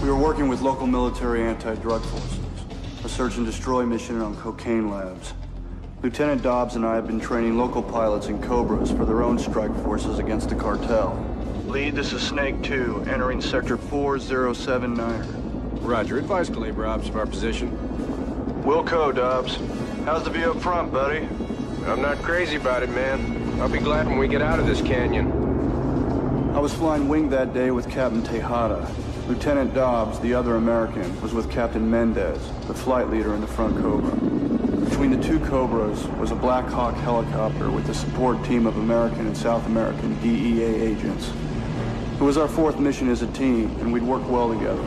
We were working with local military anti-drug forces. A search and destroy mission on cocaine labs. Lieutenant Dobbs and I have been training local pilots in Cobras for their own strike forces against the cartel. Lead, this is Snake 2, entering Sector 4079. Roger. Advise Calibre Ops of our position. Wilco, Dobbs. How's the view up front, buddy? I'm not crazy about it, man. I'll be glad when we get out of this canyon. I was flying wing that day with Captain Tejada. Lieutenant Dobbs, the other American, was with Captain Mendez, the flight leader in the front Cobra. Between the two Cobras was a Black Hawk helicopter with a support team of American and South American DEA agents. It was our fourth mission as a team, and we'd worked well together.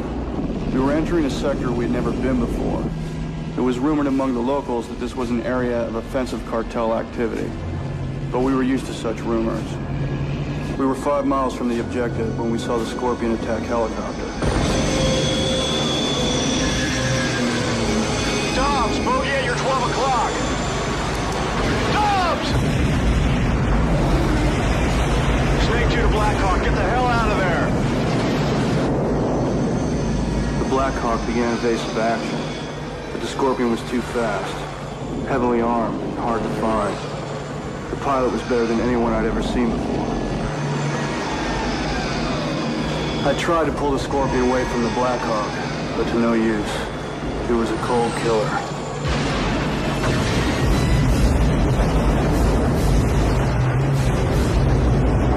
We were entering a sector we'd never been before. It was rumored among the locals that this was an area of offensive cartel activity, but we were used to such rumors. We were 5 miles from the objective when we saw the Scorpion attack helicopter. Dobbs, bogey at your 12 o'clock. Dobbs! Snake 2 to Black Hawk, get the hell out of there. The Black Hawk began evasive action, but the Scorpion was too fast, heavily armed and hard to find. The pilot was better than anyone I'd ever seen before. I tried to pull the Scorpion away from the Black Hawk, but to no use. It was a cold killer.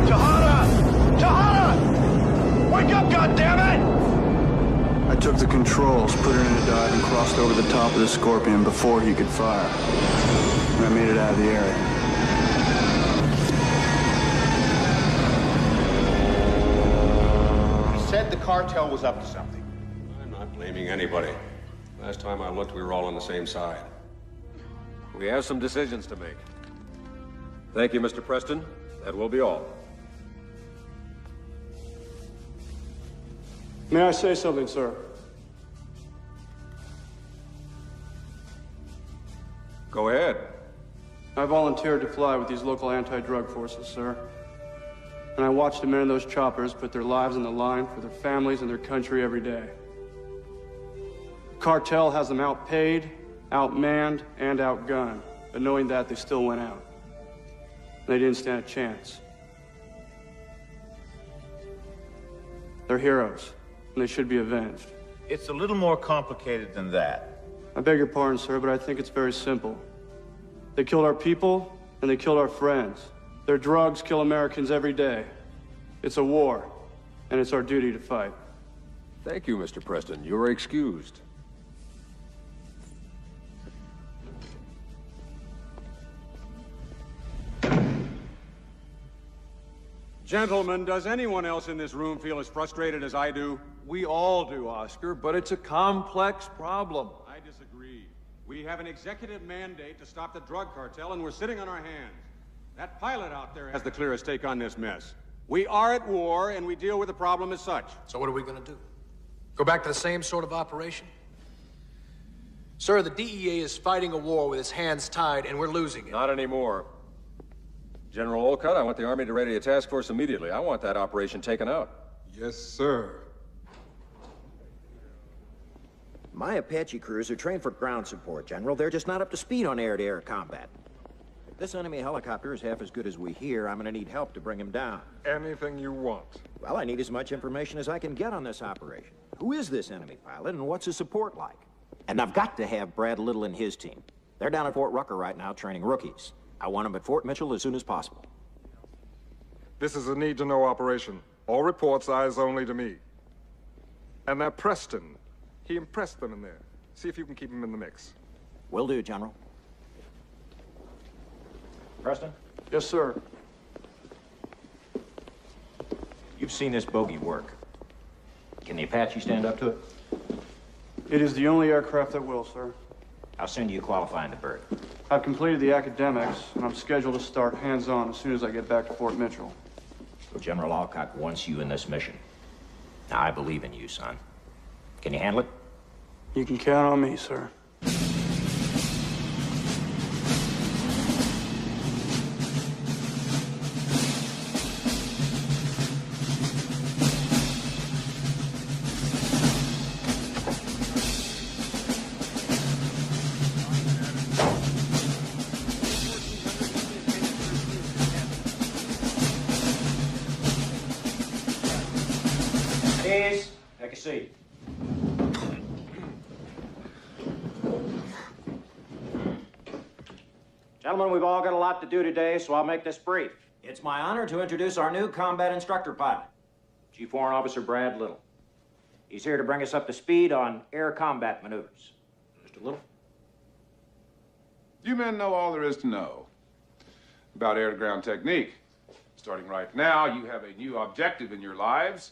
Tejada! Tejada! Wake up, goddammit! I took the controls, put it in a dive, and crossed over the top of the Scorpion before he could fire. And I made it out of the area. Said the cartel was up to something. I'm not blaming anybody. Last time I looked, we were all on the same side. We have some decisions to make. Thank you, Mr. Preston. That will be all. May I say something, sir? Go ahead. I volunteered to fly with these local anti-drug forces, sir. And I watched the men in those choppers put their lives on the line for their families and their country every day. Cartel has them outpaid, outmanned, and outgunned. But knowing that, they still went out. They didn't stand a chance. They're heroes, and they should be avenged. It's a little more complicated than that. I beg your pardon, sir, but I think it's very simple. They killed our people, and they killed our friends. Their drugs kill Americans every day. It's a war, and it's our duty to fight. Thank you, Mr. Preston. You are excused. Gentlemen, does anyone else in this room feel as frustrated as I do? We all do, Oscar, but it's a complex problem. I disagree. We have an executive mandate to stop the drug cartel, and we're sitting on our hands. That pilot out there has the clearest take on this mess. We are at war, and we deal with the problem as such. So what are we going to do? Go back to the same sort of operation? Sir, the DEA is fighting a war with its hands tied, and we're losing it. Not anymore. General Olcott, I want the Army to ready a task force immediately. I want that operation taken out. Yes, sir. My Apache crews are trained for ground support, General. They're just not up to speed on air-to-air combat. If this enemy helicopter is half as good as we hear, I'm gonna need help to bring him down. Anything you want. Well, I need as much information as I can get on this operation. Who is this enemy pilot, and what's his support like? And I've got to have Brad Little and his team. They're down at Fort Rucker right now training rookies. I want them at Fort Mitchell as soon as possible. This is a need-to-know operation. All reports eyes only to me. And that Preston, he impressed them in there. See if you can keep him in the mix. Will do, General. Preston? Yes, sir. You've seen this bogey work. Can the Apache stand up to it? It is the only aircraft that will, sir. How soon do you qualify in the bird? I've completed the academics, and I'm scheduled to start hands-on as soon as I get back to Fort Mitchell. Well, General Alcott wants you in this mission. Now, I believe in you, son. Can you handle it? You can count on me, sir. seat. Gentlemen, we've all got a lot to do today, so I'll make this brief. It's my honor to introduce our new combat instructor pilot, Chief Warrant Officer Brad Little. He's here to bring us up to speed on air combat maneuvers. Mr. Little? You men know all there is to know about air-to-ground technique. Starting right now, you have a new objective in your lives,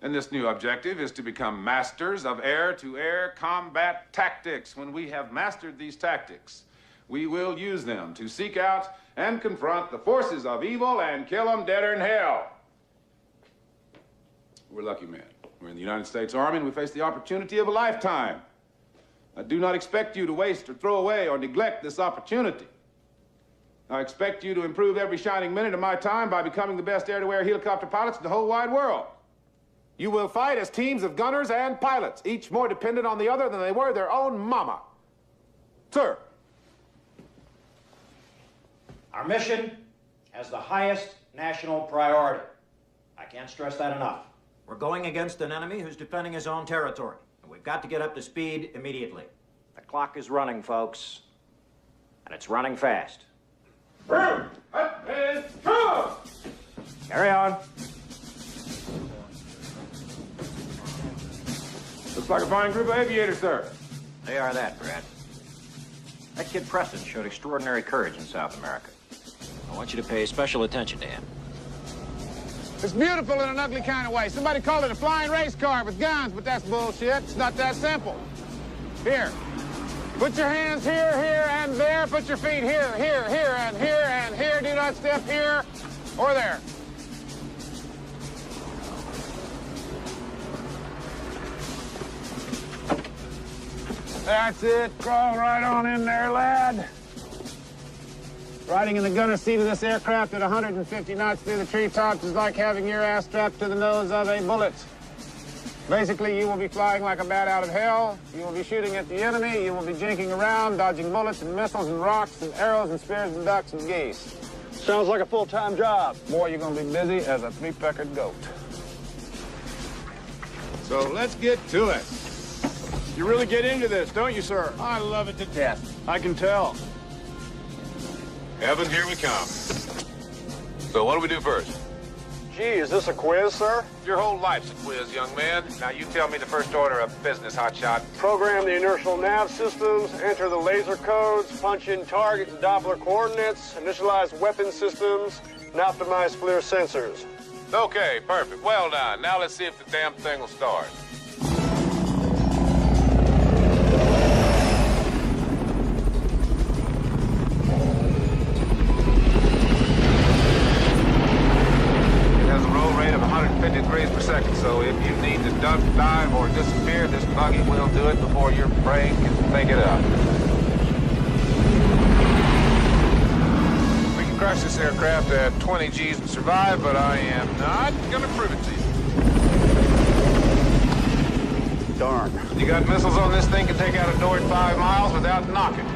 and this new objective is to become masters of air-to-air combat tactics. When we have mastered these tactics, we will use them to seek out and confront the forces of evil and kill them deader in hell. We're lucky men. We're in the United States Army, and we face the opportunity of a lifetime. I do not expect you to waste or throw away or neglect this opportunity. I expect you to improve every shining minute of my time by becoming the best air-to-air helicopter pilots in the whole wide world. You will fight as teams of gunners and pilots, each more dependent on the other than they were their own mama. Sir. Our mission has the highest national priority. I can't stress that enough. We're going against an enemy who's defending his own territory, and we've got to get up to speed immediately. The clock is running, folks, and it's running fast. Carry on. Looks like a fine group of aviators, sir. They are that, Brad. That kid Preston showed extraordinary courage in South America. I want you to pay special attention to him. It's beautiful in an ugly kind of way. Somebody called it a flying race car with guns, but that's bullshit. It's not that simple. Here. Put your hands here, here, and there. Put your feet here, here, here, and here, and here. Do not step here or there. That's it. Crawl right on in there, lad. Riding in the gunner seat of this aircraft at 150 knots through the treetops is like having your ass strapped to the nose of a bullet. Basically, you will be flying like a bat out of hell. You will be shooting at the enemy. You will be jinking around, dodging bullets and missiles and rocks and arrows and spears and ducks and geese. Sounds like a full-time job. Boy, you're going to be busy as a three-peckered goat. So let's get to it. You really get into this, don't you, sir? I love it to death. I can tell. Evan, here we come. So what do we do first? Gee, is this a quiz, sir? Your whole life's a quiz, young man. Now you tell me the first order of business, hotshot. Program the inertial nav systems, enter the laser codes, punch in target and Doppler coordinates, initialize weapon systems, and optimize FLIR sensors. Okay, perfect. Well done. Now let's see if the damn thing will start. Rate of 150 degrees per second, so if you need to duck, dive, or disappear, this buggy will do it before your brain can think it up. We can crush this aircraft at 20 G's and survive, but I am not gonna prove it to you. Darn. You got missiles on this thing, can take out a door at 5 miles without knocking.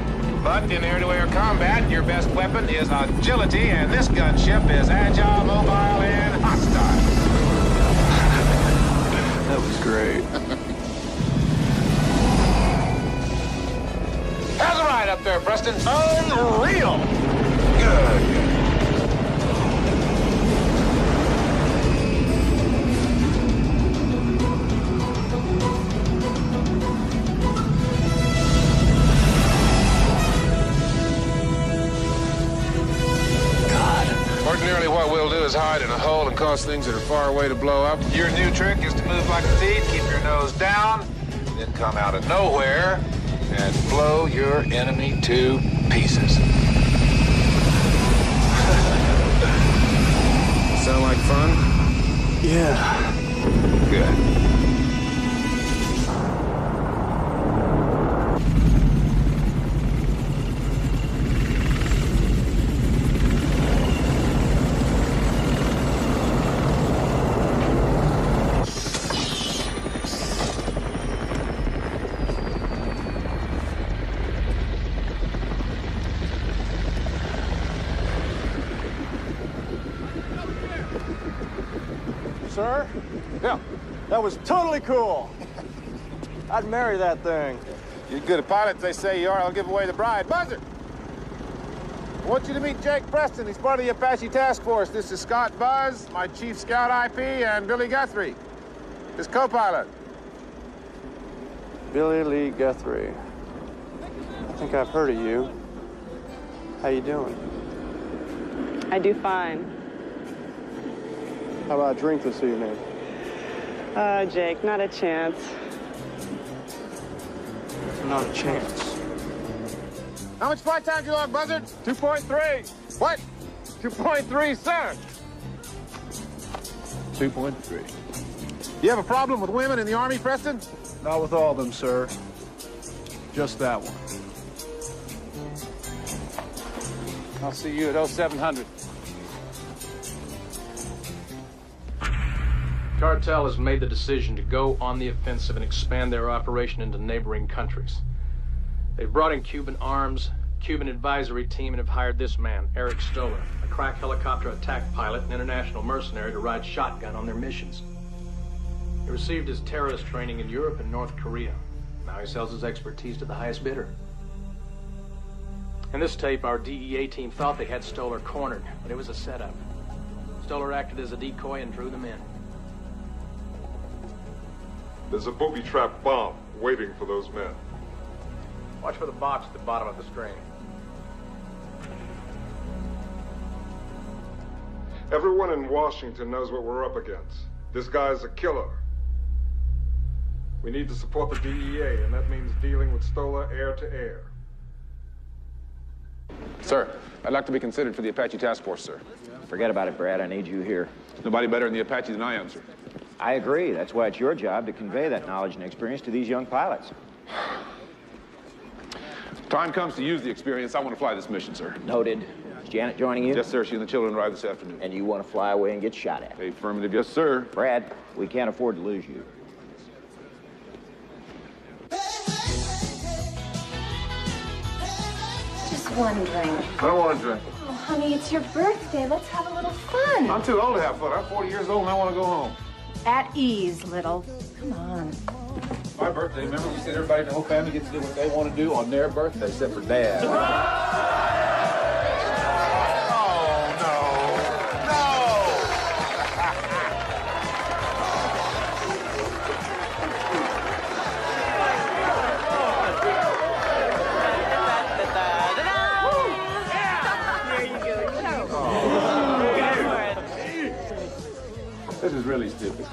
But in air-to-air combat, your best weapon is agility, and this gunship is agile, mobile, and hostile. That was great. How's the ride up there, Preston? Unreal! Good. Ordinarily, what we'll do is hide in a hole and cause things that are far away to blow up. Your new trick is to move like a thief, keep your nose down, then come out of nowhere and blow your enemy to pieces. Sound like fun? Yeah. Good. Sir? Yeah. That was totally cool. I'd marry that thing. You're good at pilots, they say you are. I'll give away the bride. Buzzer! I want you to meet Jake Preston. He's part of the Apache Task Force. This is Scott Buzz, my Chief Scout IP, and Billy Guthrie, his co-pilot. Billy Lee Guthrie. I think I've heard of you. How you doing? I do fine. How about a drink this evening? Jake, not a chance. Not a chance. How much flight time do you log, Buzzard? 2.3. What? 2.3, sir. 2.3. You have a problem with women in the Army, Preston? Not with all of them, sir. Just that one. I'll see you at 0700. Cartel has made the decision to go on the offensive and expand their operation into neighboring countries. They've brought in Cuban arms, Cuban advisory team, and have hired this man, Eric Stoller, a crack helicopter attack pilot and international mercenary, to ride shotgun on their missions. He received his terrorist training in Europe and North Korea. Now he sells his expertise to the highest bidder. In this tape, our DEA team thought they had Stoller cornered, but it was a setup. Stoller acted as a decoy and drew them in. There's a booby trap bomb waiting for those men. Watch for the box at the bottom of the screen. Everyone in Washington knows what we're up against. This guy's a killer. We need to support the DEA, and that means dealing with Stoller air to air. Sir, I'd like to be considered for the Apache Task Force, sir. Forget about it, Brad. I need you here. Nobody better in the Apache than I am, sir. I agree. That's why it's your job to convey that knowledge and experience to these young pilots. Time comes to use the experience. I want to fly this mission, sir. Noted. Is Janet joining you? Yes, sir. She and the children arrive this afternoon. And you want to fly away and get shot at? Affirmative, yes, sir. Brad, we can't afford to lose you. Just one drink. I don't want to drink. Oh, honey, it's your birthday. Let's have a little fun. I'm too old to have fun. I'm 40 years old and I want to go home. At ease, little. Come on. My birthday, remember we said everybody in the whole family gets to do what they want to do on their birthday, except for Dad. This is really stupid.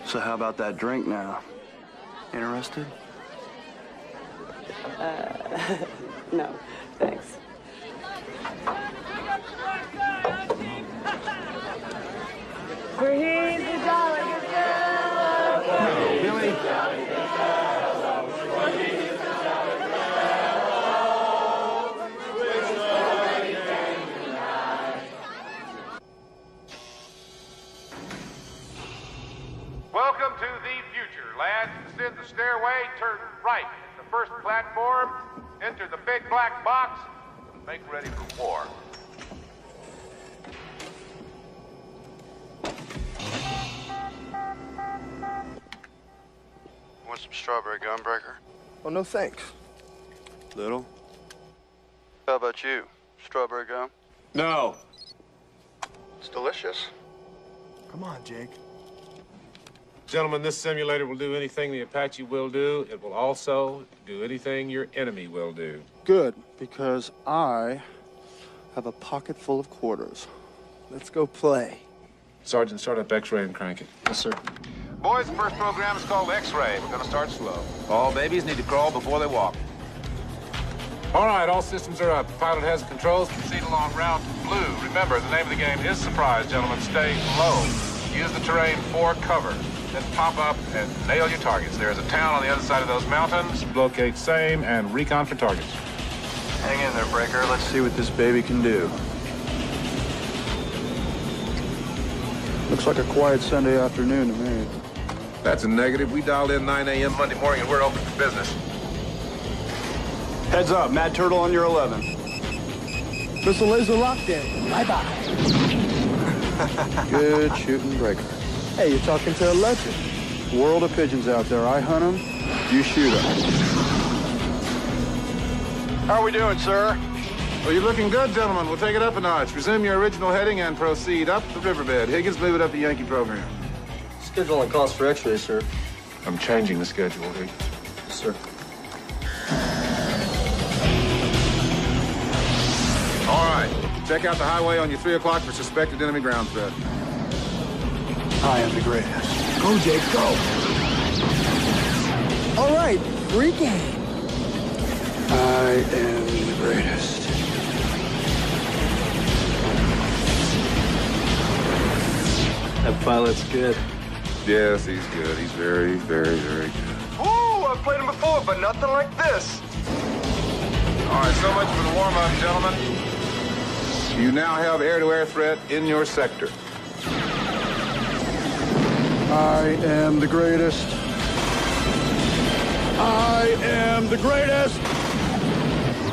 So how about that drink now? Interested? No, thanks. For he's a jolly good fellow. Billy? Welcome to the future, lads. Descend the stairway, turn right at the first platform, enter the big black box, and make ready for war. Want some strawberry gunbreaker? Oh, no thanks. Little? How about you? Strawberry gum? No. It's delicious. Come on, Jake. Gentlemen, this simulator will do anything the Apache will do. It will also do anything your enemy will do. Good, because I have a pocket full of quarters. Let's go play. Sergeant, start up X-ray and crank it. Yes, sir. Boys, the first program is called X-ray. We're going to start slow. All babies need to crawl before they walk. All right, all systems are up. The pilot has the controls. Proceed along route blue. Remember, the name of the game is surprise, gentlemen. Stay low. Use the terrain for cover. Then pop up and nail your targets. There is a town on the other side of those mountains. Locate same and recon for targets. Hang in there, Breaker. Let's see what this baby can do. Looks like a quiet Sunday afternoon to me. That's a negative. We dialed in 9 a.m. Monday morning and we're open for business. Heads up, Mad Turtle on your 11. Missile laser lockdown. Bye-bye. Good shooting breaker. Hey, you're talking to a legend. World of pigeons out there. I hunt them, you shoot them. How are we doing, sir? Well, you're looking good, gentlemen. We'll take it up a notch. Resume your original heading and proceed up the riverbed. Higgins, move it up the Yankee program. Schedule and calls for X-rays, sir. I'm changing the schedule, Higgins. Yes, sir. All right. Check out the highway on your 3 o'clock for suspected enemy ground threat. I am the greatest. Go, Jake, go. All right, free game. I am the greatest. That pilot's good. Yes, he's good. He's very, very, very good. Ooh, I've played him before, but nothing like this. All right, so much for the warm-up, gentlemen. You now have air-to-air threat in your sector. I am the greatest. I am the greatest.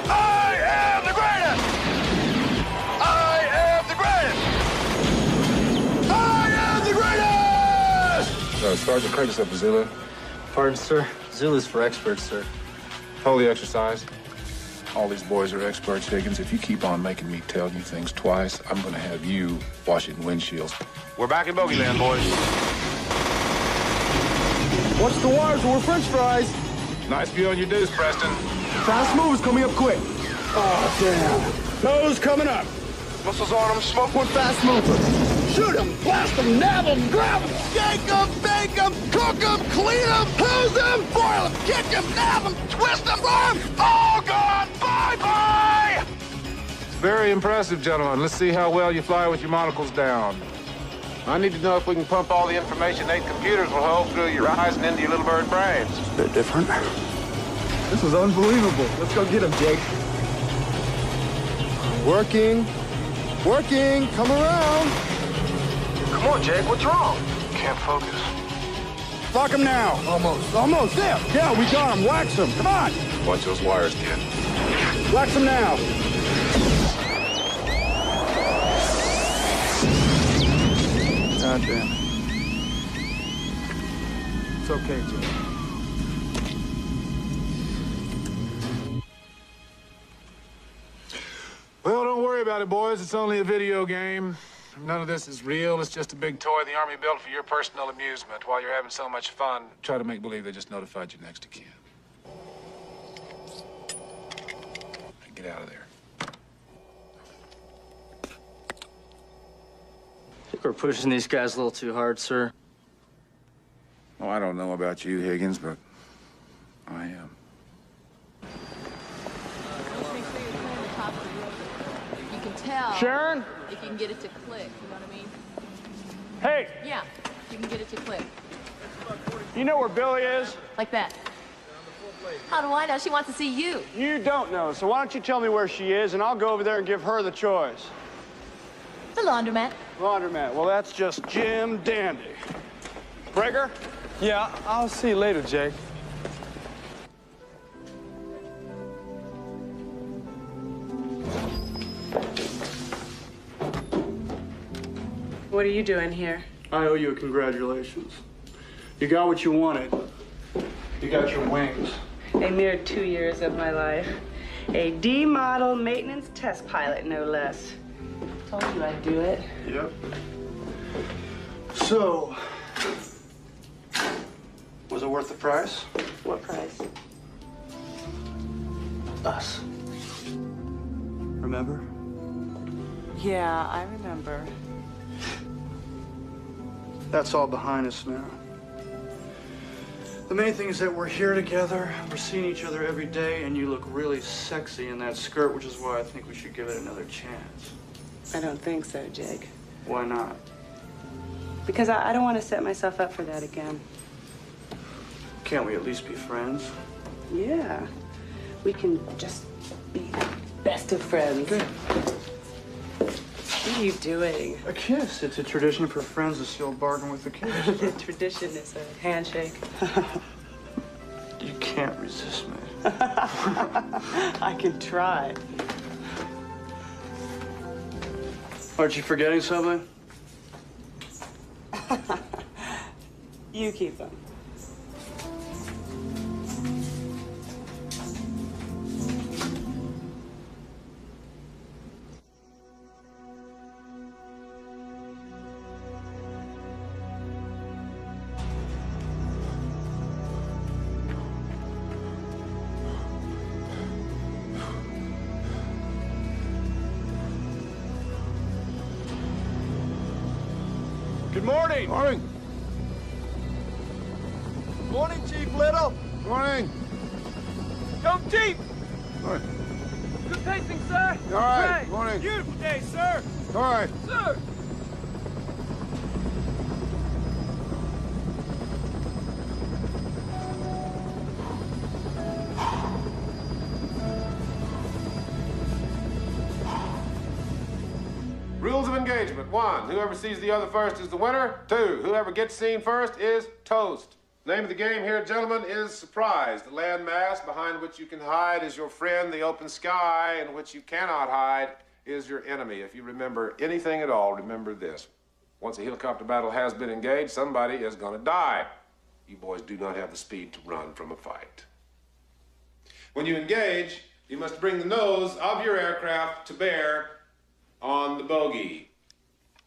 I am the greatest. I am the greatest. I am the greatest. Sergeant, crank us up to Zulu. Pardon, sir. Zulu's for experts, sir. Hold the exercise. All these boys are experts, Higgins. If you keep on making me tell you things twice, I'm going to have you washing windshields. We're back in Bogeyland, boys. Watch the wires or we're french fries. Nice view on your deuce, Preston. Fast moves coming up quick. Oh, damn. Toes coming up. Missiles on them, smoke one fast mover. Shoot them, blast them, nab them, grab them, shake them, bake them, cook them, clean them, hose them, boil them, kick them, nab them, twist them, arm, all gone, bye-bye! Very impressive, gentlemen. Let's see how well you fly with your monocles down. I need to know if we can pump all the information 8 computers will hold through your eyes and into your little bird brains. It's a bit different. This was unbelievable. Let's go get him, Jake. Working. Working. Come around. Come on, Jake, what's wrong? Can't focus. Lock him now. Almost. There. Yeah, we got him. Wax him. Come on. Watch those wires, kid. Wax him now. God damn it. It's okay, Jake. Well, don't worry about it, boys. It's only a video game. None of this is real. It's just a big toy the Army built for your personal amusement. While you're having so much fun, try to make believe they just notified your next of kin. Get out of there. I think we're pushing these guys a little too hard, sir. Oh, I don't know about you, Higgins, but I am. You can tell. Sharon? If you can get it to click, you know what I mean? Hey, Yeah, you can get it to click. you know where Billy is? Like that. How do I know? She wants to see you. You don't know, so why don't you tell me where she is, and I'll go over there and give her the choice. The laundromat. Laundromat, well, that's just Jim Dandy. Breaker? Yeah, I'll see you later, Jake. What are you doing here? I owe you a congratulations. You got what you wanted. You got your wings. A mere 2 years of my life. A D-model maintenance test pilot, no less. Told you I'd do it. Yep. So, was it worth the price? What price? Us. Remember? Yeah, I remember. That's all behind us now. The main thing is that we're here together, we're seeing each other every day, and you look really sexy in that skirt, which is why I think we should give it another chance. I don't think so, Jake. Why not? Because I don't want to set myself up for that again. Can't we at least be friends? Yeah. We can just be best of friends. Good. What are you doing? A kiss. It's a tradition for friends to seal a bargain with a kiss. The tradition is a handshake. You can't resist me. I can try. Aren't you forgetting something? You keep them. Good morning. Morning. Morning, Chief Little. Morning. Go, Chief. Morning. Good pacing, sir. All right. Great. Morning. Beautiful day, sir. All right. Sir. Rules of engagement. 1, whoever sees the other first is the winner. 2, whoever gets seen first is toast. Name of the game here, gentlemen, is surprise. The landmass behind which you can hide is your friend. The open sky in which you cannot hide is your enemy. If you remember anything at all, remember this. Once a helicopter battle has been engaged, somebody is going to die. You boys do not have the speed to run from a fight. When you engage, you must bring the nose of your aircraft to bear on the bogey.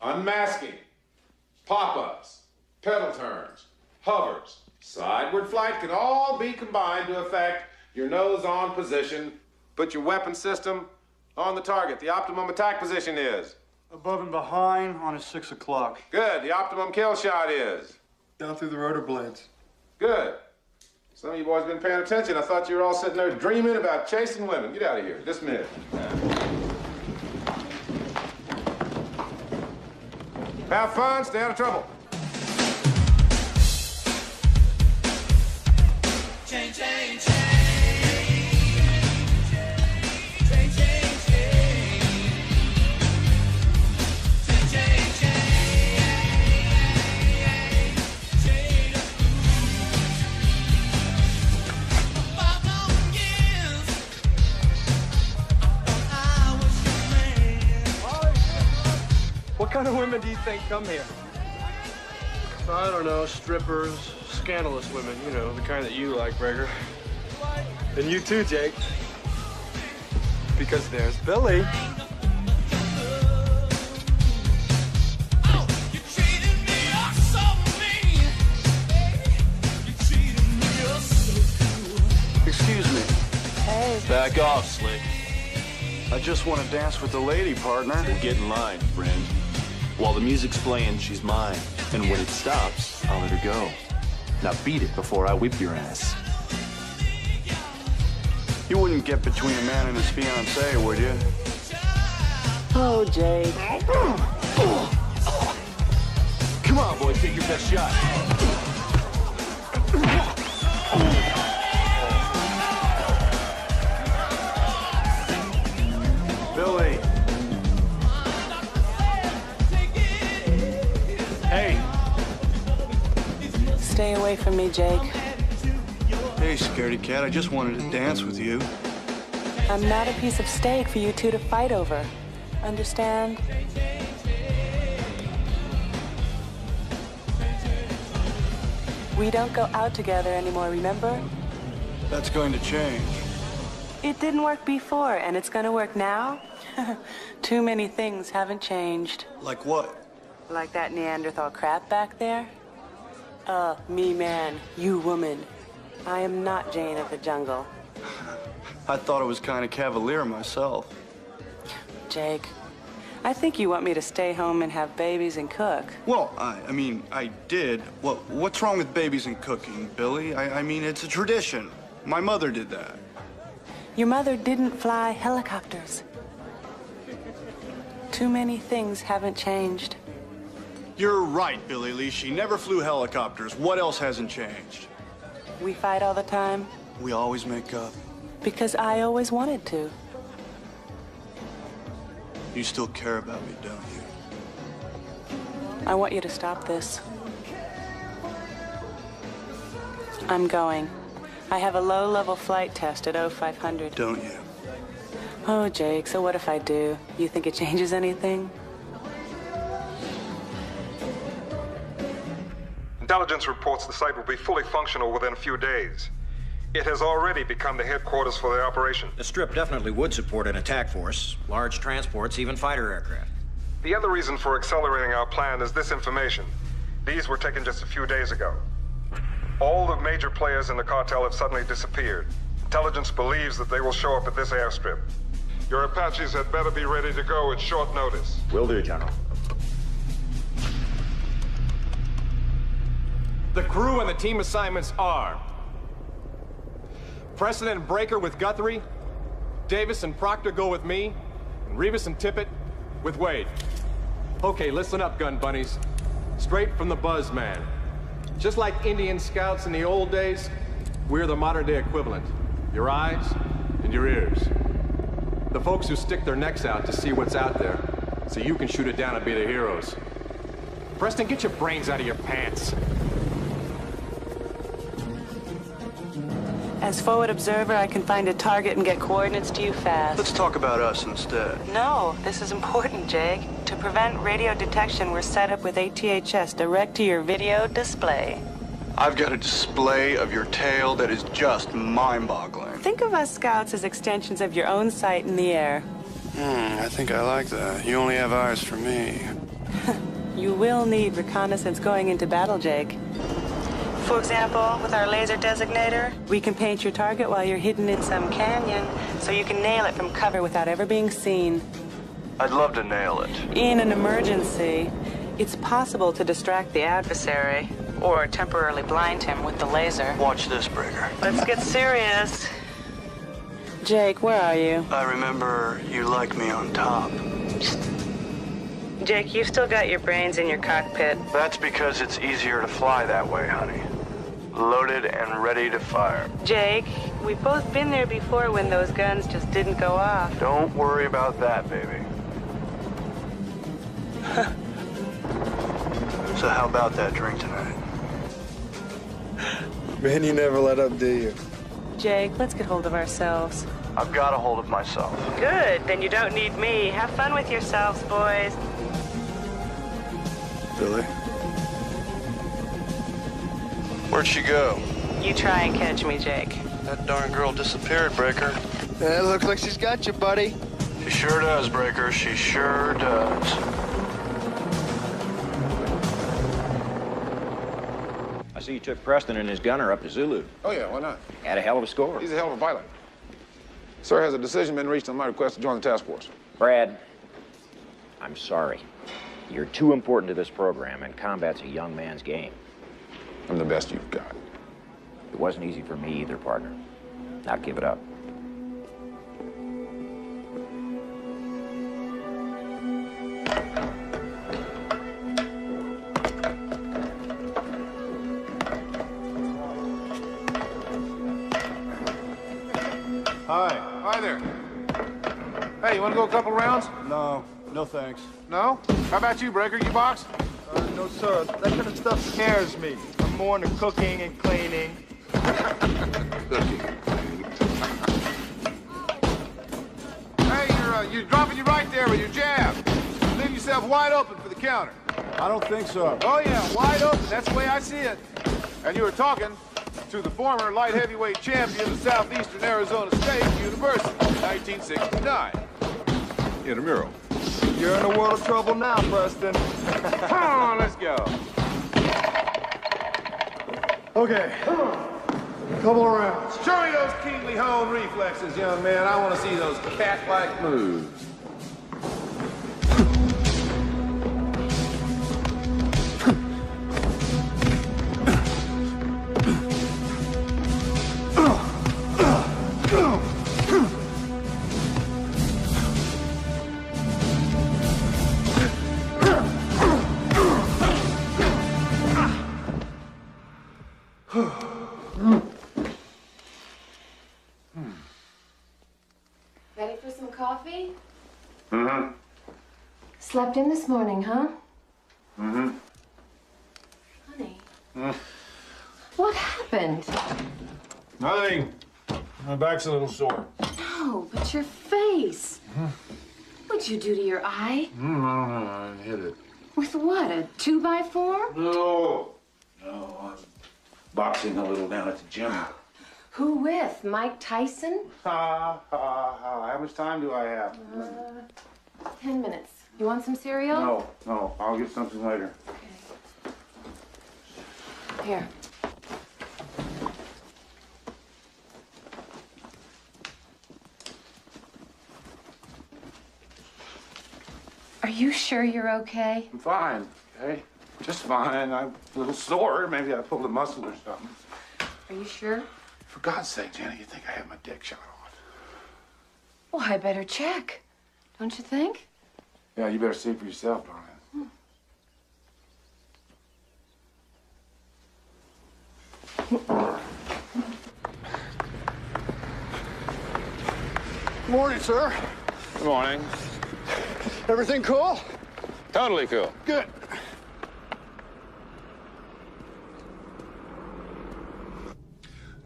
Unmasking, pop-ups, pedal turns, hovers, sideward flight can all be combined to affect your nose on position. Put your weapon system on the target. The optimum attack position is? Above and behind on a 6 o'clock. Good. The optimum kill shot is? Down through the rotor blades. Good. Some of you boys been paying attention. I thought you were all sitting there dreaming about chasing women. Get out of here. Dismiss. Have fun, stay out of trouble. Change, change, What kind of women do you think come here? I don't know, strippers, scandalous women, you know, the kind that you like, Gregor. And you too, Jake. Because there's Billy. Excuse me. Hey. Back off, Slick. I just want to dance with the lady, partner. Then get in line, friend. While the music's playing, she's mine. And when it stops, I'll let her go. Now beat it before I whip your ass. You wouldn't get between a man and his fiancée, would you? Oh, Jake. Come on, boy, take your best shot. Billy. Hey. Stay away from me, Jake. Hey, scaredy cat, I just wanted to dance with you. I'm not a piece of steak for you two to fight over. Understand? We don't go out together anymore, remember? That's going to change. It didn't work before, and it's gonna work now? Too many things haven't changed. Like what? Like that Neanderthal crap back there? Me man, you woman. I am not Jane of the jungle. I thought it was kind of cavalier myself. Jake, I think you want me to stay home and have babies and cook. Well, I mean, I did. What's wrong with babies and cooking, Billy? I mean, it's a tradition. My mother did that. Your mother didn't fly helicopters. Too many things haven't changed. You're right, Billy Lee. She never flew helicopters. What else hasn't changed? We fight all the time. We always make up. Because I always wanted to. You still care about me, don't you? I want you to stop this. I'm going. I have a low-level flight test at 0500. Don't you? Oh, Jake, so what if I do? You think it changes anything? Intelligence reports the site will be fully functional within a few days. It has already become the headquarters for the operation. The Strip definitely would support an attack force, large transports, even fighter aircraft. The other reason for accelerating our plan is this information. These were taken just a few days ago. All the major players in the cartel have suddenly disappeared. Intelligence believes that they will show up at this airstrip. Your Apaches had better be ready to go at short notice. Will do, General. The crew and the team assignments are Preston and Breaker with Guthrie, Davis and Proctor go with me, and Rivas and Tippett with Wade. Okay, listen up, gun bunnies. Straight from the Buzzman. Just like Indian scouts in the old days, we're the modern-day equivalent. Your eyes and your ears. The folks who stick their necks out to see what's out there, so you can shoot it down and be the heroes. Preston, get your brains out of your pants. As forward observer, I can find a target and get coordinates to you fast. Let's talk about us instead. No, this is important, Jake. To prevent radio detection, we're set up with ATHS direct to your video display. I've got a display of your tail that is just mind-boggling. Think of us scouts as extensions of your own sight in the air. I think I like that. You only have eyes for me. You will need reconnaissance going into battle, Jake. For example, with our laser designator, we can paint your target while you're hidden in some canyon, so you can nail it from cover without ever being seen. I'd love to nail it. In an emergency, it's possible to distract the adversary, or temporarily blind him with the laser. Watch this, Breaker. Let's get serious. Jake, where are you? I remember you liked me on top. Jake, you've still got your brains in your cockpit. That's because it's easier to fly that way, honey. Loaded and ready to fire. Jake, we've both been there before when those guns just didn't go off. Don't worry about that, baby. So how about that drink tonight? Man, you never let up, do you? Jake, let's get hold of ourselves. I've got a hold of myself. Good, then you don't need me. Have fun with yourselves, boys. Billy? Where'd she go? You try and catch me, Jake. That darn girl disappeared, Breaker. It looks like she's got you, buddy. She sure does, Breaker. She sure does. I see you took Preston and his gunner up to Zulu. Oh, yeah, why not? Had a hell of a score. He's a hell of a pilot. Sir, has a decision been reached on my request to join the task force? Brad, I'm sorry. You're too important to this program, and combat's a young man's game. I'm the best you've got. It wasn't easy for me either, partner. Now give it up. Hi. Hi there. Hey, you want to go a couple rounds? No, no thanks. No? How about you, Breaker? You box? No, sir. That kind of stuff scares me. I'm more into cooking and cleaning. Hey, you're dropping you right there with your jab. Leave yourself wide open for the counter. I don't think so. Oh, yeah, wide open. That's the way I see it. And you were talking to the former light heavyweight champion of Southeastern Arizona State University, 1969. Intramural. You're in a world of trouble now, Preston. Come on, let's go. Okay. Couple of rounds. Show me those keenly honed reflexes, young man. I want to see those cat-like moves. Ready for some coffee? Mm-hmm. Slept in this morning, huh? Mm-hmm. Honey, Mm. what happened? Nothing. My back's a little sore. No, but your face. What'd you do to your eye? No, I hit it. With what, a 2x4? No, I'm boxing a little down at the gym. Who with? Mike Tyson? How much time do I have? 10 minutes. You want some cereal? No, I'll get something later. Here. Are you sure you're okay? I'm fine, okay? Just fine. I'm a little sore. Maybe I pulled a muscle or something. Are you sure? For God's sake, Jenny, you think I had my dick shot on? Well, I better check. Don't you think? Yeah, you better see for yourself, darling. Morning, sir. Good morning. Everything cool? Totally cool. Good.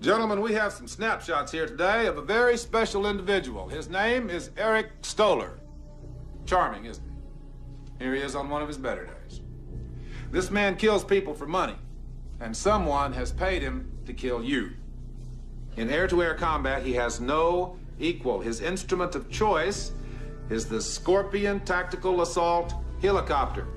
Gentlemen, we have some snapshots here today of a very special individual. His name is Eric Stoller. Charming, isn't he? Here he is on one of his better days. This man kills people for money, and someone has paid him to kill you. In air-to-air combat, he has no equal. His instrument of choice is the Scorpion Tactical Assault Helicopter.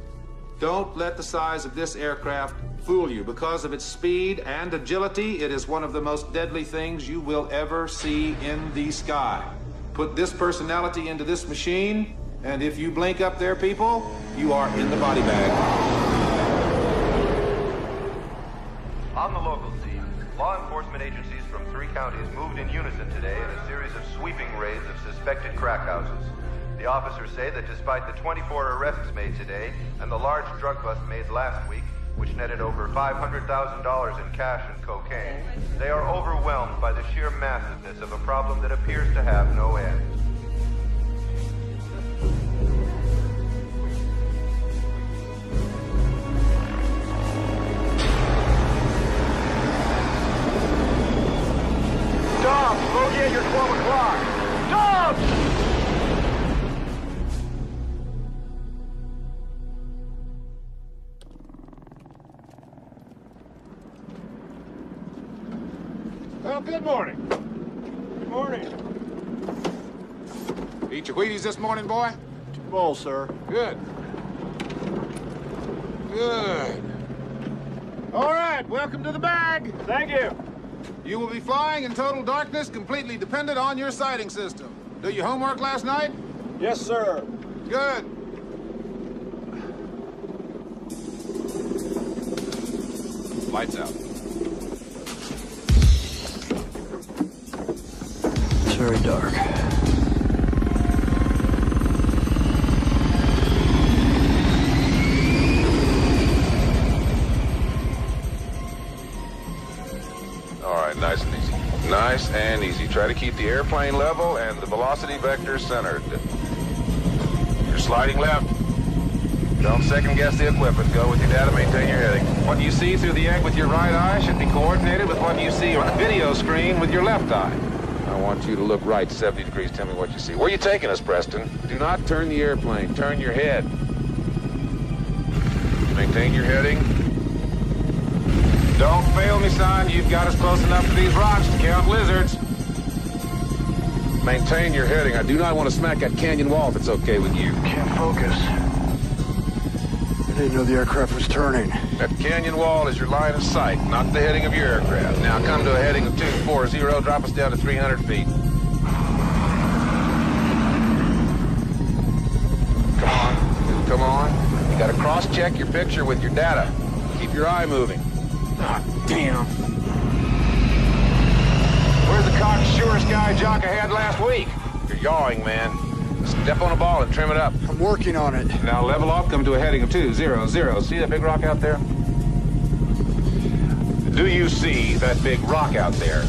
Don't let the size of this aircraft fool you. Because of its speed and agility, it is one of the most deadly things you will ever see in the sky. Put this personality into this machine, and if you blink up there, people, you are in the body bag. On the local scene, law enforcement agencies from 3 counties moved in unison today in a series of sweeping raids of suspected crack houses. The officers say that despite the 24 arrests made today and the large drug bust made last week, which netted over $500,000 in cash and cocaine, they are overwhelmed by the sheer massiveness of a problem that appears to have no end. Dobbs, bogey at your 12 o'clock. Dobbs! Well, good morning. Good morning. Eat your Wheaties this morning, boy? 2 bowls, sir. Good. Good. All right, welcome to the bag. Thank you. You will be flying in total darkness, completely dependent on your sighting system. Do your homework last night? Yes, sir. Good. Lights out. It's very dark. All right, nice and easy. Nice and easy. Try to keep the airplane level and the velocity vector centered. You're sliding left. Don't second guess the equipment. Go with your data, maintain your heading. What you see through the egg with your right eye should be coordinated with what you see on the video screen with your left eye. I want you to look right 70 degrees. Tell me what you see. Where are you taking us, Preston? Do not turn the airplane. Turn your head. Maintain your heading. Don't fail me, son. You've got us close enough to these rocks to count lizards. Maintain your heading. I do not want to smack that canyon wall if it's okay with you. Can't focus. I didn't know the aircraft was turning. That canyon wall is your line of sight, not the heading of your aircraft. Now come to a heading of 240. Drop us down to 300 feet. Come on. Come on. You got to cross-check your picture with your data. Keep your eye moving. Oh, damn. Where's the cocksurest guy Jock had last week? You're yawing, man. Step on a ball and trim it up. I'm working on it. Now level off, come to a heading of 200. See that big rock out there? Do you see that big rock out there?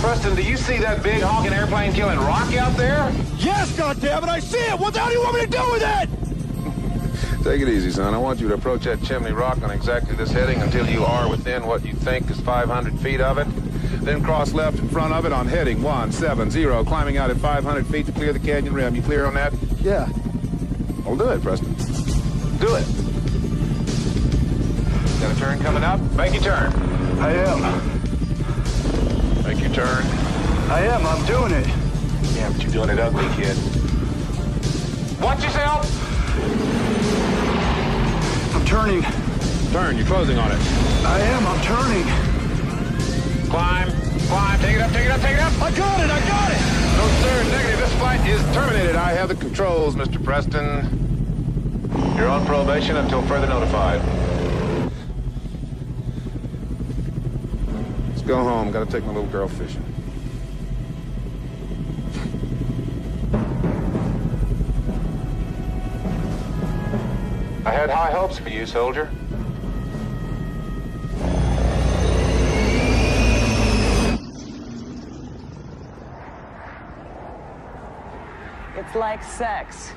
Preston, do you see that big honking airplane killing rock out there? Yes, goddammit, I see it! What the hell do you want me to do with it? Take it easy, son. I want you to approach that chimney rock on exactly this heading until you are within what you think is 500 feet of it. Then cross left in front of it on heading 170, climbing out at 500 feet to clear the canyon rim. You clear on that? Yeah. Well, do it, Preston. Do it. Got a turn coming up? Make your turn. I am. Make your turn. I am. I'm doing it. Yeah, but you're doing it ugly, kid. Watch yourself! I'm turning. Turn. You're closing on it. I am. I'm turning. Climb. Climb. Take it up, take it up, take it up! I got it! I got it! No, sir. Negative. This flight is terminated. I have the controls, Mr. Preston. You're on probation until further notified. Let's go home. Got to take my little girl fishing. I had high hopes for you, soldier. It's like sex.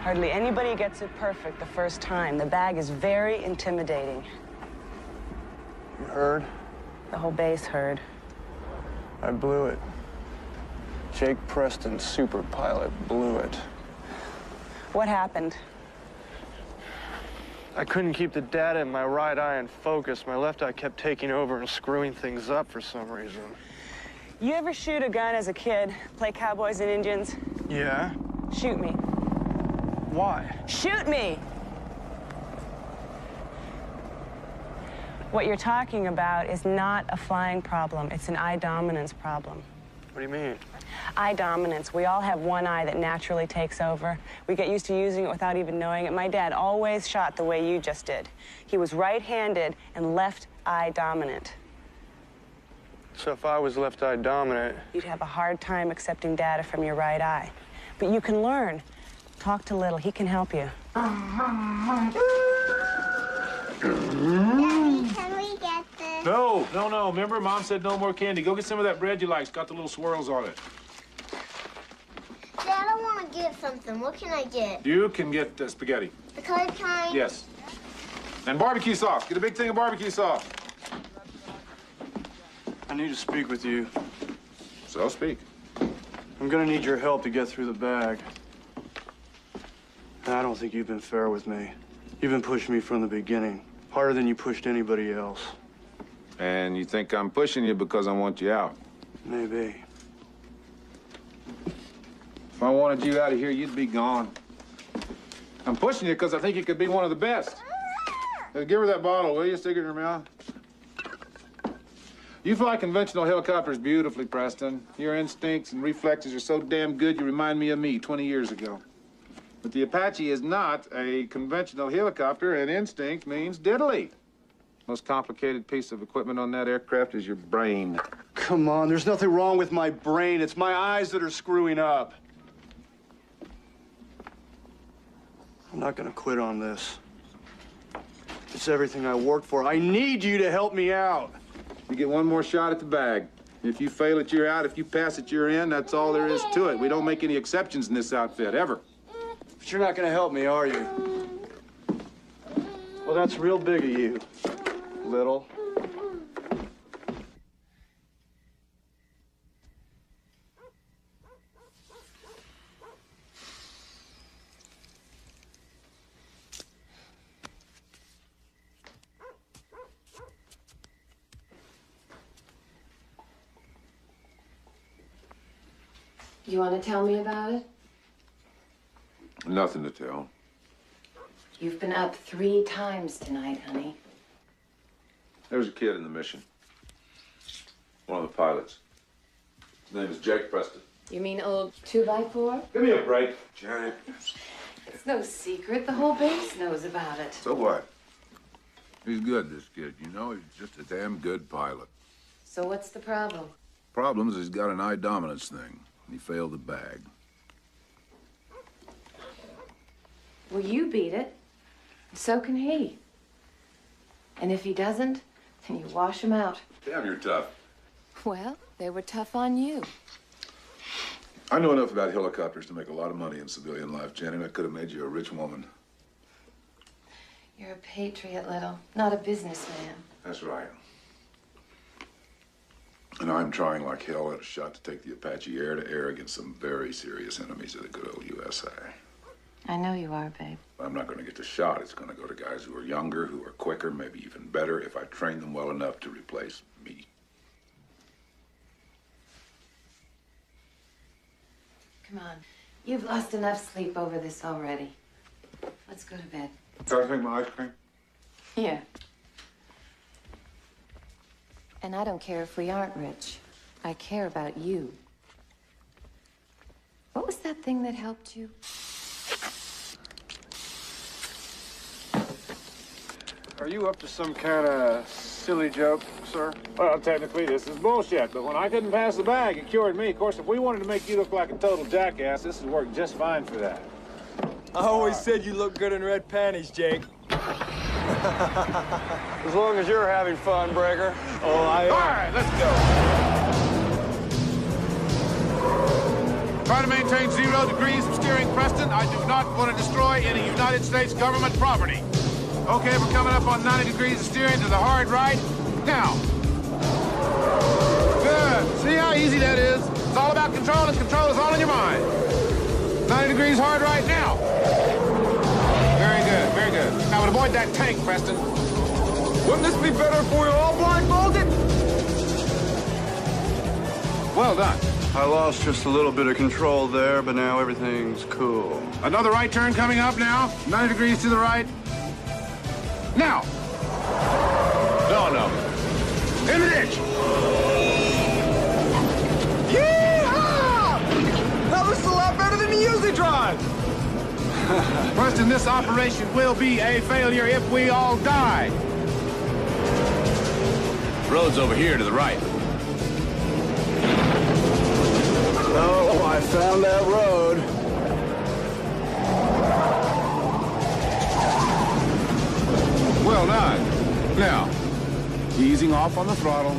Hardly anybody gets it perfect the first time. The bag is very intimidating. You heard? The whole base heard. I blew it. Jake Preston, super pilot, blew it. What happened? I couldn't keep the data in my right eye in focus. My left eye kept taking over and screwing things up for some reason. You ever shoot a gun as a kid? Play cowboys and Indians? Yeah? Shoot me. Why? Shoot me! What you're talking about is not a flying problem. It's an eye dominance problem. What do you mean? Eye dominance. We all have one eye that naturally takes over. We get used to using it without even knowing it. My dad always shot the way you just did. He was right-handed and left eye dominant. So if I was left eye dominant... You'd have a hard time accepting data from your right eye. But you can learn. Talk to Little. He can help you. Daddy, can we get this? No. Remember, Mom said no more candy. Go get some of that bread you like. It's got the little swirls on it. Dad, I want to get something. What can I get? You can get spaghetti. The colored kind? Yes. And barbecue sauce. Get a big thing of barbecue sauce. I need to speak with you. So speak. I'm gonna need your help to get through the bag. And I don't think you've been fair with me. You've been pushing me from the beginning. Harder than you pushed anybody else. And you think I'm pushing you because I want you out? Maybe. If I wanted you out of here, you'd be gone. I'm pushing you because I think you could be one of the best. Give her that bottle, will you? Stick it in her mouth. You fly conventional helicopters beautifully, Preston. Your instincts and reflexes are so damn good, you remind me of me 20 years ago. But the Apache is not a conventional helicopter, and instinct means diddly. Most complicated piece of equipment on that aircraft is your brain. Come on, there's nothing wrong with my brain. It's my eyes that are screwing up. I'm not gonna quit on this. It's everything I worked for. I need you to help me out. You get one more shot at the bag. If you fail it, you're out. If you pass it, you're in. That's all there is to it. We don't make any exceptions in this outfit, ever. But you're not gonna help me, are you? Well, that's real big of you, Little. You want to tell me about it? Nothing to tell. You've been up 3 times tonight, honey. There was a kid in the mission. One of the pilots. His name is Jake Preston. You mean old 2x4? Give me a break, Janet. It's no secret. The whole base knows about it. So what? He's good, this kid. You know, he's just a damn good pilot. So what's the problem? Problem is he's got an eye dominance thing. He failed the bag. Well, you beat it. So can he. And if he doesn't, then you wash him out. Damn, you're tough. Well, They were tough on you. I know enough about helicopters to make a lot of money in civilian life, Jenny. I could have made you a rich woman. You're a patriot, Little, not a businessman. That's right. And I'm trying like hell at a shot to take the Apache air to air against some very serious enemies of the good old USA. I know you are, babe. I'm not going to get the shot. It's going to go to guys who are younger, who are quicker, maybe even better, if I train them well enough to replace me. Come on. You've lost enough sleep over this already. Let's go to bed. Can I take my ice cream? Yeah. And I don't care if we aren't rich. I care about you. What was that thing that helped you? Are you up to some kind of silly joke, sir? Well, technically, this is bullshit, but when I couldn't pass the bag, it cured me. Of course, if we wanted to make you look like a total jackass, this would work just fine for that. I always said you look good in red panties, Jake. As long as you're having fun, Breaker. Oh, All right, let's go. Try to maintain 0 degrees of steering, Preston. I do not want to destroy any United States government property. Okay, we're coming up on 90 degrees of steering to the hard right. Now. Good. See how easy that is? It's all about control, and control is all in your mind. 90 degrees hard right now. Very good, very good. Now, avoid that tank, Preston. Wouldn't this be better if we were all blindfolded? Well done. I lost just a little bit of control there, but now everything's cool. Another right turn coming up now. 90 degrees to the right. Now. No. In the ditch. Yeehaw! Now this is a lot better than you usually drive. Preston, this operation will be a failure if we all die. Road's over here to the right. Oh, I found that road. Well done. Now, easing off on the throttle.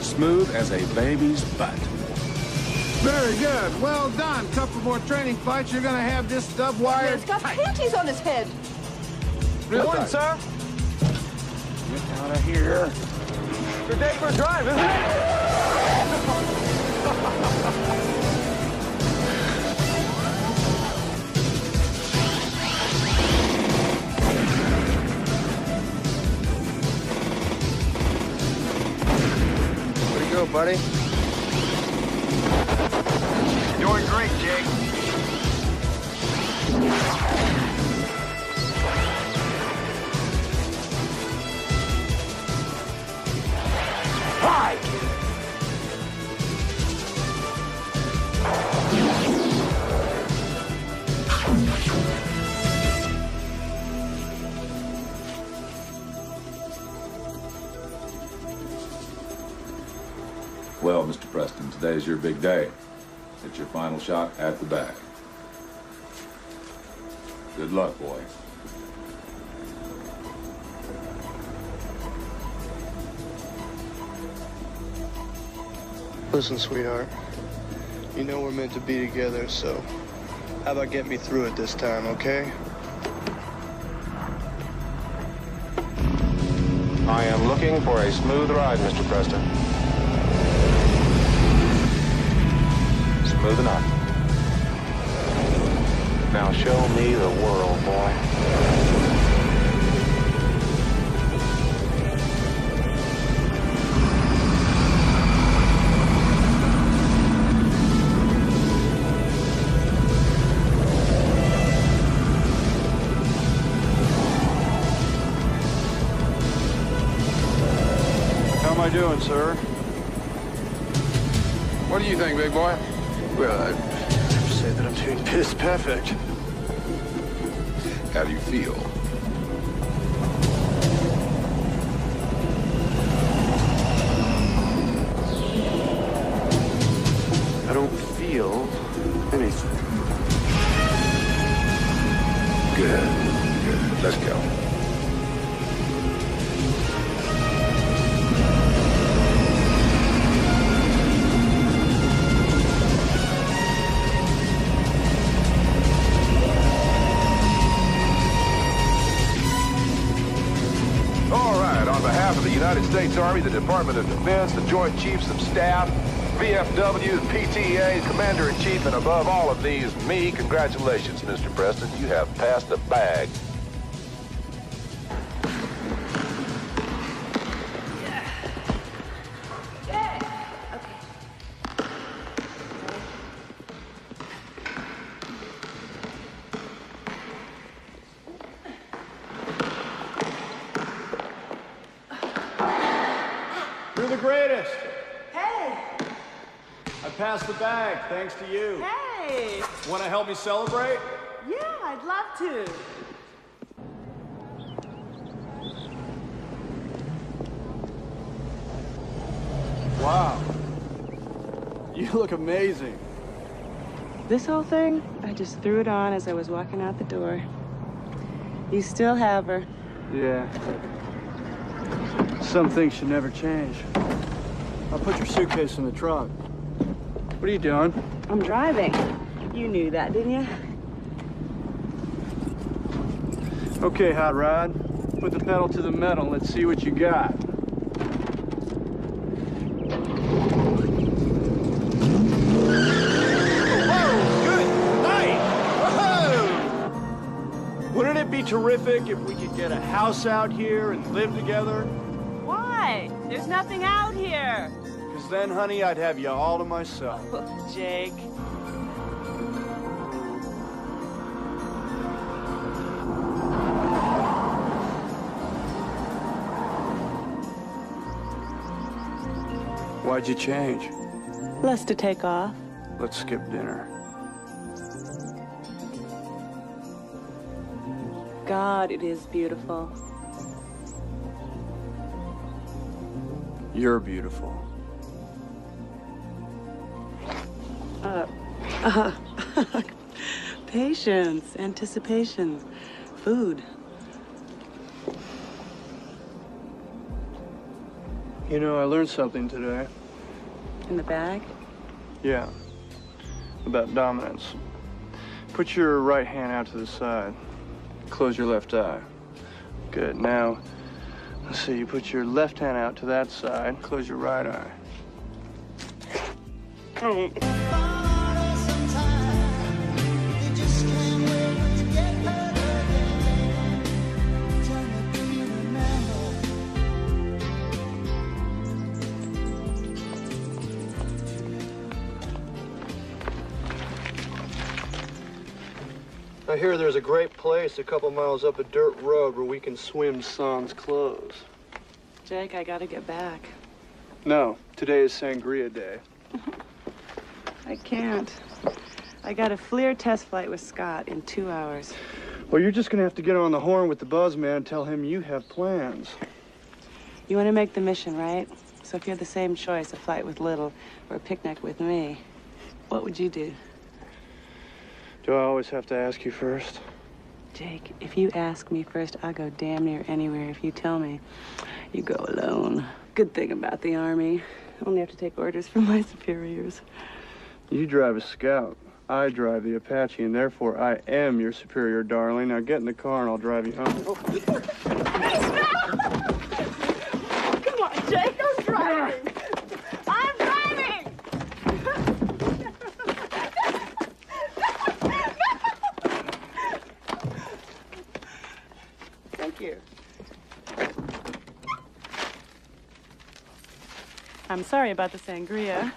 Smooth as a baby's butt. Very good. Well done. Couple more training flights. You're going to have this stub wired. He's got panties on his head. Real Morning, tight. sir. Get out of here. Good day for a drive, isn't it? Where'd you go, buddy? Doing great, Jake. Hi! Well, Mr. Preston, today's your big day. It's your final shot at the bag. Good luck, boy. Listen, sweetheart. You know we're meant to be together, so how about get me through it this time, okay? I am looking for a smooth ride, Mr. Preston. Smooth enough. Now show me the world, boy. How am I doing, sir? What do you think, big boy? Well, I'd have to say that I'm doing piss perfect. How do you feel? I don't feel anything. Good. Good. Let's go. behalf of the United States Army, the Department of Defense, the Joint Chiefs of Staff, VFW, PTA, Commander-in-Chief, and above all of these, me, congratulations, Mr. Preston. You have passed the bag. You're the greatest. Hey! I passed the bag, thanks to you. Hey! Want to help me celebrate? Yeah, I'd love to. Wow. You look amazing. This whole thing, I just threw it on as I was walking out the door. You still have her. Yeah. Some things should never change. I'll put your suitcase in the trunk. What are you doing? I'm driving. You knew that, didn't you? Okay, Hot Rod. Put the pedal to the metal and let's see what you got. Wouldn't it be terrific if we could get a house out here and live together? Why? There's nothing out here. Because then, honey, I'd have you all to myself. Oh, Jake. Why'd you change? Less to take off. Let's skip dinner. God, it is beautiful. You're beautiful. Patience, anticipation, food. You know, I learned something today. In the bag? Yeah. About dominance. Put your right hand out to the side. Close your left eye. Good. Now, let's see. You put your left hand out to that side. Close your right eye. Oh. I hear there's a great place a couple miles up a dirt road where we can swim sans clothes. Jake, I gotta get back. No, today is Sangria Day. I can't. I got a FLIR test flight with Scott in 2 hours. Well, you're just gonna have to get on the horn with the buzzman and tell him you have plans. You want to make the mission, right? So if you had the same choice, a flight with Little or a picnic with me, what would you do? Do I always have to ask you first? Jake, if you ask me first, I'll go damn near anywhere. If you tell me, you go alone. Good thing about the Army. I only have to take orders from my superiors. You drive a Scout. I drive the Apache, and therefore I am your superior, darling. Now get in the car and I'll drive you home. Come on, Jake, I'm driving. I'm driving. Thank you. I'm sorry about the sangria.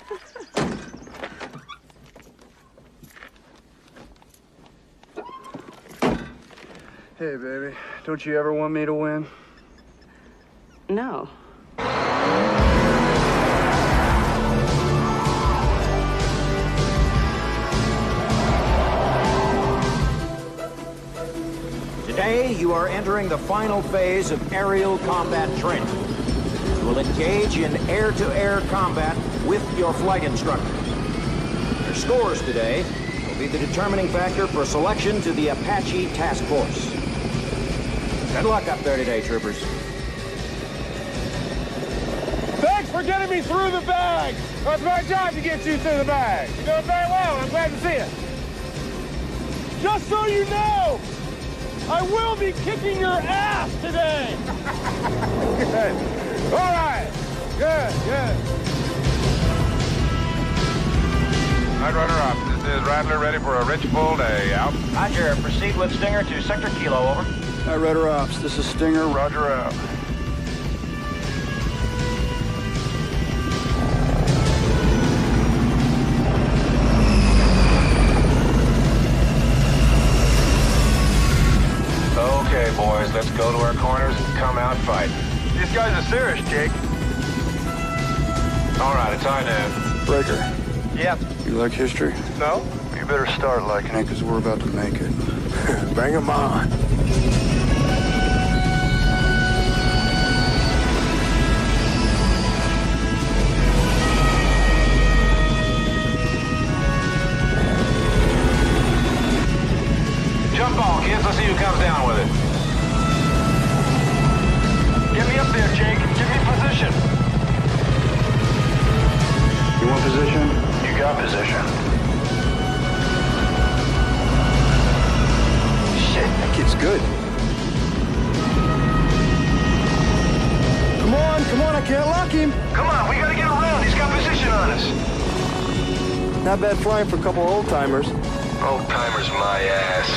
Hey, baby, don't you ever want me to win? No. Today, you are entering the final phase of aerial combat training. You will engage in air-to-air combat with your flight instructor. Your scores today will be the determining factor for selection to the Apache Task Force. Good luck up there today, troopers. Thanks for getting me through the bag. It's my job to get you through the bag. You're doing very well. I'm glad to see it. Just so you know, I will be kicking your ass today! Good. All right. Good. Night Runner up. This is Rattler ready for a rich full day. Out. Roger. Proceed with Stinger to Sector Kilo, over. Night Raider Ops, this is Stinger. Roger out. Okay, boys, let's go to our corners and come out fighting. These guys are serious, Jake. All right, it's high noon. Breaker, Yep. you like history? No? You better start liking it, because we're about to make it. Bring 'em on. Jump ball, kids. Let's see who comes down with it. Get me up there, Jake. Give me position. You want position? You got position. Shit, that kid's good. Come on, I can't lock him. Come on, we gotta get around. He's got position on us. Not bad flying for a couple old-timers. Old-timers, my ass.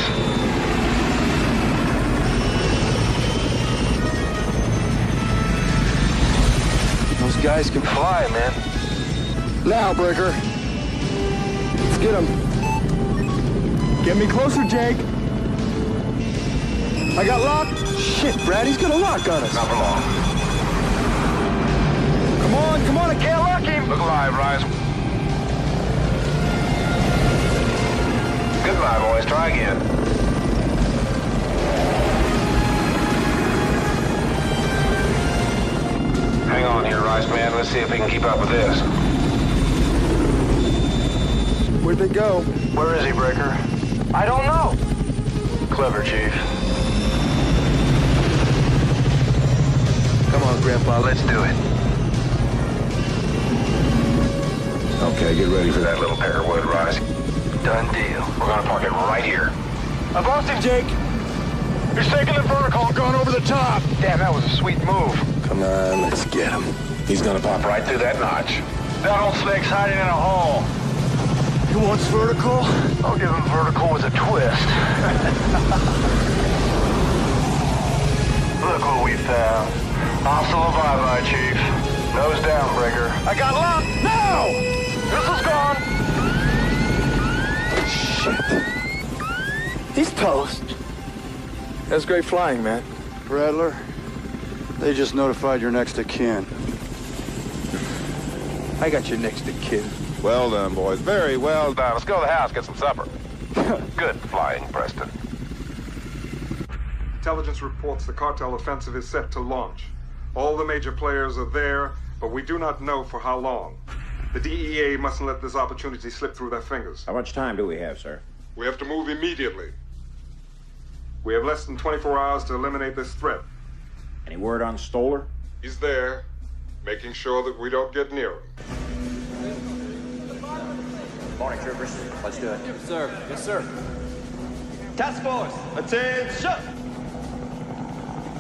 Those guys can fly, man. Now, Breaker. Let's get him. Get me closer, Jake. I got locked. Shit, Brad, he's gonna lock on us. Not for long. Come on, I can't lock him. Look alive, Rise. Goodbye, boys. Try again. Hang on here, Rice Man. Let's see if we can keep up with this. Where'd they go? Where is he, Breaker? I don't know. Clever, Chief. Come on, Grandpa, let's do it. Okay, get ready for that little pair of wood, Rice. Done deal. We're gonna park it right here. I've lost him, Jake. He's taking the vertical, going over the top. Damn, that was a sweet move. Come on, let's get him. He's gonna pop right through that notch. That old snake's hiding in a hole. He wants vertical? I'll give him vertical with a twist. Look what we found. Hostile bye-bye, Chief. Nose down, Breaker. I got locked. No! This is gone. Shit. He's toast. That's great flying, man. Rattler, they just notified your next of kin. I got your next of kin. Well done, boys. Very well done. Let's go to the house, get some supper. Good flying, Preston. Intelligence reports the cartel offensive is set to launch. All the major players are there, but we do not know for how long. The DEA mustn't let this opportunity slip through their fingers. How much time do we have, sir? We have to move immediately. We have less than 24 hours to eliminate this threat. Any word on Stoller? He's there, making sure that we don't get near him. Morning, troopers. Let's do it. Yes, sir. Yes, sir. Task force, attention!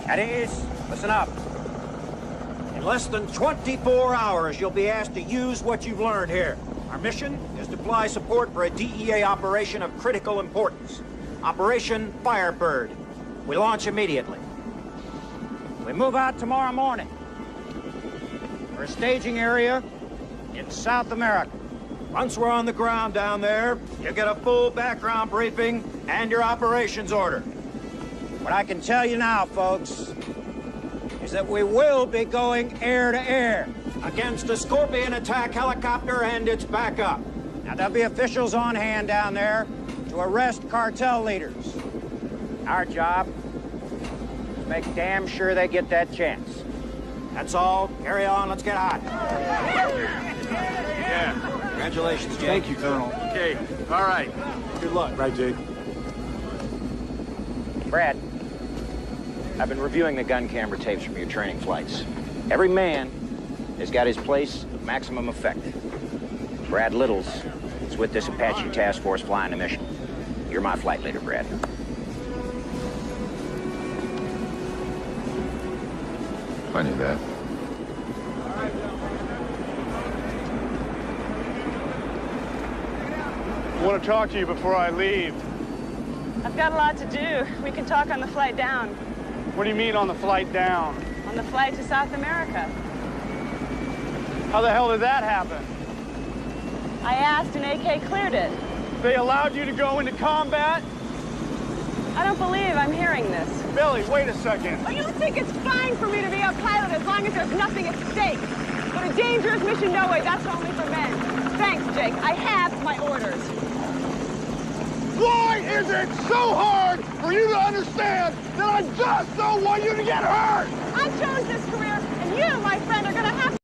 At ease. Listen up. In less than 24 hours, you'll be asked to use what you've learned here. Our mission is to supply support for a DEA operation of critical importance. Operation Firebird. We launch immediately. We move out tomorrow morning for a staging area in South America. Once we're on the ground down there, you get a full background briefing and your operations order. What I can tell you now, folks, is that we will be going air to air against a Scorpion attack helicopter and its backup. Now, there'll be officials on hand down there to arrest cartel leaders. Our job is to make damn sure they get that chance. That's all. Carry on. Let's get hot. Yeah. Congratulations, Jake. Thank you, Colonel. Okay, all right. Good luck. Right, Jake. Brad, I've been reviewing the gun camera tapes from your training flights. Every man has got his place of maximum effect. Brad Littles is with this Apache task force flying the mission. You're my flight leader, Brad. I knew that. I want to talk to you before I leave. I've got a lot to do. We can talk on the flight down. What do you mean on the flight down? On the flight to South America. How the hell did that happen? I asked and AK cleared it. They allowed you to go into combat? I don't believe I'm hearing this. Billy, wait a second. Oh, you think it's fine for me to be a pilot as long as there's nothing at stake? But a dangerous mission, no way. That's only for men. Thanks, Jake. I have my orders. Why is it so hard for you to understand that I just don't want you to get hurt? I chose this career, and you, my friend, are gonna have to